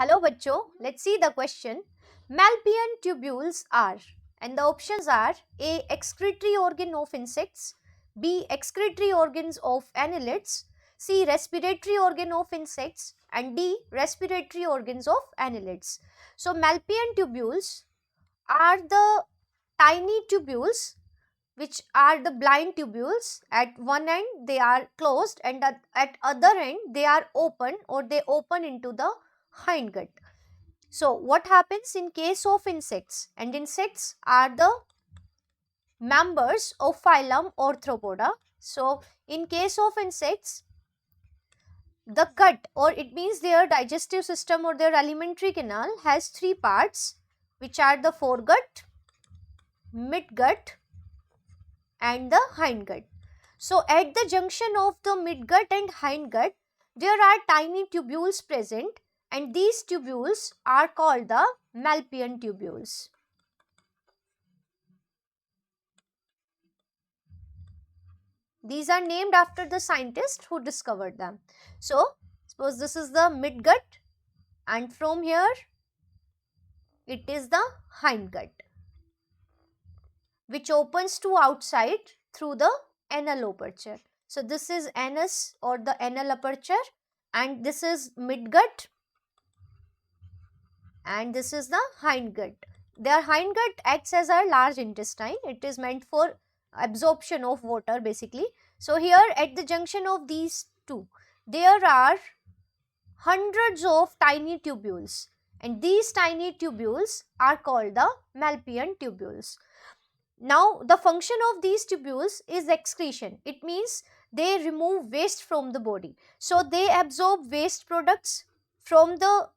Hello बच्चों, let's see the question. Malpighian tubules are, and the options are A. Excretory organ of insects, B. Excretory organs of annelids, C. Respiratory organ of insects, and D. Respiratory organs of annelids. So Malpighian tubules are the tiny tubules which are the blind tubules. At one end they are closed and at other end they are open, or they open into the hindgut. So what happens in case of insects? And insects are the members of phylum Arthropoda. So in case of insects, the gut, or it means their digestive system or their alimentary canal, has three parts, which are the foregut, midgut and the hindgut. So at the junction of the midgut and hindgut, there are tiny tubules present, and these tubules are called the Malpighian tubules. These are named after the scientist who discovered them. So suppose this is the midgut, and from here it is the hindgut, which opens to outside through the anal aperture. So this is anus or the anal aperture, and this is midgut, and this is the hindgut. Their hindgut acts as a large intestine. It is meant for absorption of water basically. So here at the junction of these two, there are hundreds of tiny tubules, and these tiny tubules are called the Malpighian tubules. Now the function of these tubules is excretion. It means they remove waste from the body. So they absorb waste products from the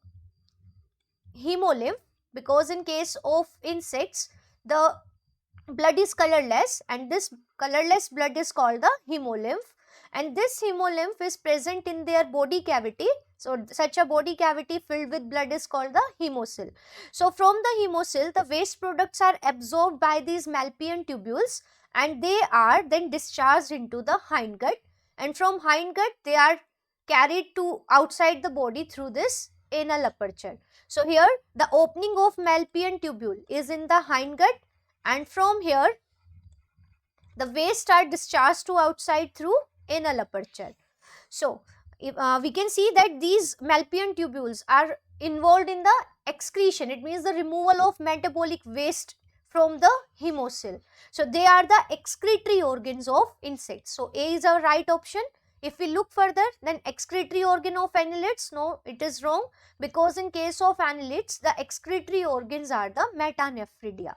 hemolymph, because in case of insects the blood is colorless, and this colorless blood is called the hemolymph, and this hemolymph is present in their body cavity. So such a body cavity filled with blood is called the hemocoel. So from the hemocoel the waste products are absorbed by these Malpighian tubules, and they are then discharged into the hindgut, and from hindgut they are carried to outside the body through this anal aperture. So here the opening of Malpighian tubule is in the hindgut, and from here the waste are discharged to outside through anal aperture. So we can see that these Malpighian tubules are involved in the excretion. It means the removal of metabolic waste from the hemocoel. So they are the excretory organs of insects. So A is our right option. If we look further, then excretory organ of annelids, no, it is wrong, because in case of annelids the excretory organs are the metanephridia,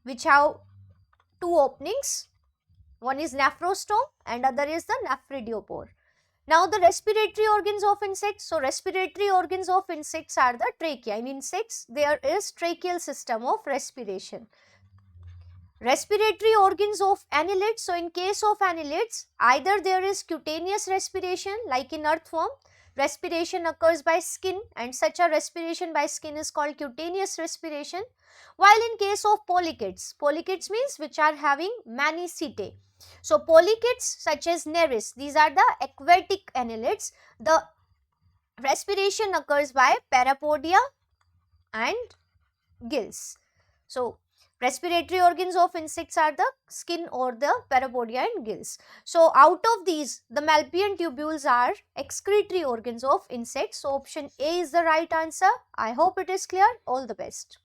which have two openings. One is nephrostome and other is the nephridiopore. Now the respiratory organs of insects. So respiratory organs of insects are the trachea. In insects there is tracheal system of respiration. Respiratory organs of annelids. So in case of annelids, either there is cutaneous respiration, like in earthworm, respiration occurs by skin, and such a respiration by skin is called cutaneous respiration. While in case of polychaetes, polychaetes means which are having many setae. So polychaetes such as Nereis, these are the aquatic annelids. The respiration occurs by parapodia and gills. So respiratory organs of insects are the skin or the parapodia and gills. So out of these, the Malpighian tubules are excretory organs of insects. So option A is the right answer. I hope it is clear. All the best.